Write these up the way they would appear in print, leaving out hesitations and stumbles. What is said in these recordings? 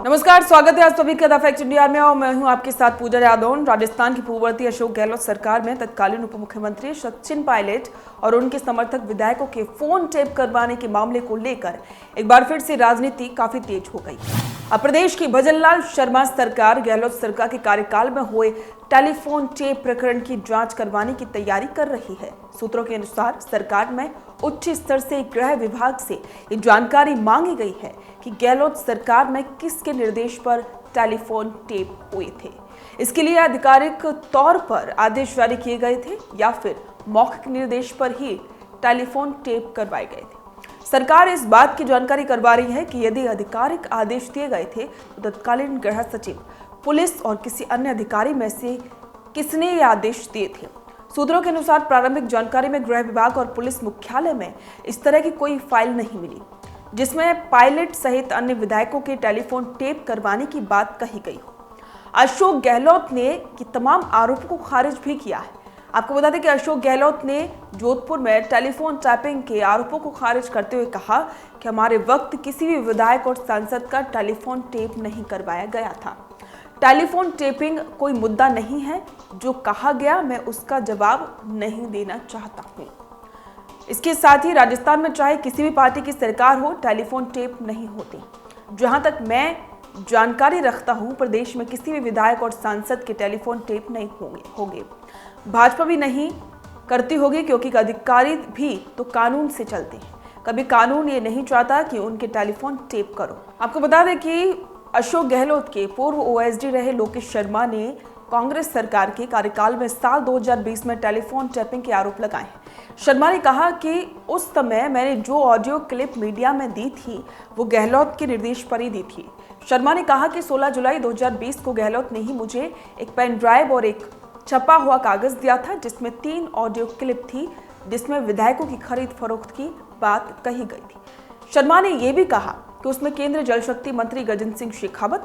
नमस्कार, स्वागत है आप सभी का द फैक्ट इंडिया में और मैं हूं आपके साथ पूजा यादव। राजस्थान की पूर्ववर्ती अशोक गहलोत सरकार में तत्कालीन उप मुख्यमंत्री सचिन पायलट और उनके समर्थक विधायकों के फोन टेप करवाने के मामले को लेकर एक बार फिर से राजनीति काफी तेज हो गई। अब प्रदेश की भजनलाल शर्मा सरकार गहलोत सरकार के कार्यकाल में हुए टेलीफोन टेप प्रकरण की जांच करवाने की तैयारी कर रही है। सूत्रों के अनुसार सरकार में उच्च स्तर से गृह विभाग से ये जानकारी मांगी गई है कि गहलोत सरकार में किसके निर्देश पर टेलीफोन टेप हुए थे। इसके लिए आधिकारिक तौर पर आदेश जारी किए गए थे या फिर मौखिक निर्देश पर ही टेलीफोन टेप करवाए गए थे। सरकार इस बात की जानकारी करवा रही है कि यदि आधिकारिक आदेश दिए गए थे तो तत्कालीन गृह सचिव, पुलिस और किसी अन्य अधिकारी में से किसने ये आदेश दिए थे। सूत्रों के अनुसार प्रारंभिक जानकारी में गृह विभाग और पुलिस मुख्यालय में इस तरह की कोई फाइल नहीं मिली जिसमें पायलट सहित अन्य विधायकों के टेलीफोन टेप करवाने की बात कही गई हो। अशोक गहलोत ने कि तमाम आरोपों को खारिज भी किया है। आपको बता दें कि अशोक गहलोत ने जोधपुर में टेलीफोन टैपिंग के आरोपों को खारिज करते हुए कहा कि हमारे वक्त किसी भी विधायक और सांसद का टेलीफोन टेप नहीं करवाया गया था। टेलीफोन टेपिंग कोई मुद्दा नहीं है, जो कहा गया मैं उसका जवाब नहीं देना चाहता हूं। इसके साथ ही राजस्थान में चाहे किसी भी पार्टी की सरकार हो, टेलीफोन टेप नहीं होती। जहां तक मैं जानकारी रखता हूं, प्रदेश में किसी भी विधायक और सांसद के टेलीफोन टेप नहीं होंगे। भाजपा भी नहीं करती होगी क्योंकि अधिकारी भी तो कानून से चलते हैं। कभी कानून ये नहीं चाहता कि उनके टेलीफोन टेप करो। आपको बता दें कि अशोक गहलोत के पूर्व ओएसडी रहे लोकेश शर्मा ने कांग्रेस सरकार के कार्यकाल में साल 2020 में टेलीफोन टैपिंग के आरोप लगाए हैं। शर्मा ने कहा कि उस समय मैंने जो ऑडियो क्लिप मीडिया में दी थी वो गहलोत के निर्देश पर ही दी थी। शर्मा ने कहा कि 16 जुलाई 2020 को गहलोत ने ही मुझे एक पेन ड्राइव और एक छपा हुआ कागज दिया था जिसमें 3 ऑडियो क्लिप थी जिसमें विधायकों की खरीद फरोख्त की बात कही गई थी। शर्मा ने यह भी कहा कि उसमें केंद्रीय जल शक्ति मंत्री गजेंद्र सिंह शेखावत,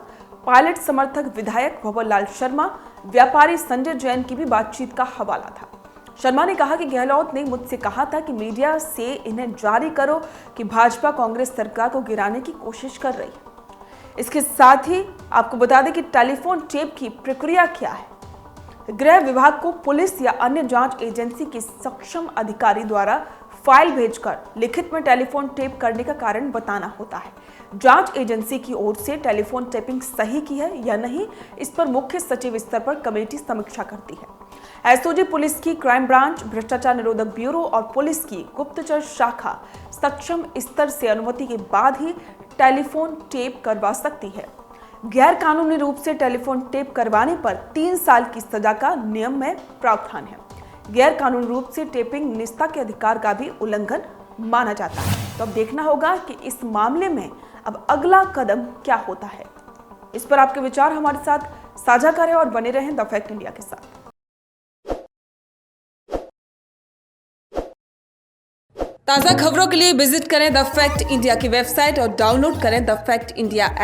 पायलट समर्थक विधायक भंवरलाल शर्मा, व्यापारी संजय जैन की भी बातचीत का हवाला था। शर्मा ने कहा कि गहलोत ने मुझसे कहा था कि मीडिया से इन्हें जारी करो कि भाजपा कांग्रेस सरकार को गिराने की कोशिश कर रही है। इसके साथ ही आपको बता दें कि टेलीफोन टेप की प्रक्रिया क्या है। गृह विभाग को पुलिस या अन्य जांच एजेंसी के सक्षम अधिकारी द्वारा फाइल भेजकर लिखित में टेलीफोन टेप करने का कारण बताना होता है। जांच एजेंसी की ओर से टेलीफोन टेपिंग सही की है या नहीं, इस पर मुख्य सचिव स्तर पर कमेटी समीक्षा करती है। एसओजी पुलिस की क्राइम ब्रांच, भ्रष्टाचार निरोधक ब्यूरो और पुलिस की गुप्तचर शाखा सक्षम स्तर से अनुमति के बाद ही टेलीफोन टेप करवा सकती है। गैर कानूनी रूप से टेलीफोन टेप करवाने पर 3 साल की सजा का नियम में प्रावधान है। गैर कानूनी रूप से टेपिंग निजता के अधिकार का भी उल्लंघन माना जाता है। तो अब देखना होगा कि इस मामले में अब अगला कदम क्या होता है। इस पर आपके विचार हमारे साथ साझा करें और बने रहें द फैक्ट इंडिया के साथ। ताज़ा खबरों के लिए विजिट करें द फैक्ट इंडिया की वेबसाइट और डाउनलोड करें द फैक्ट इंडिया ऐप।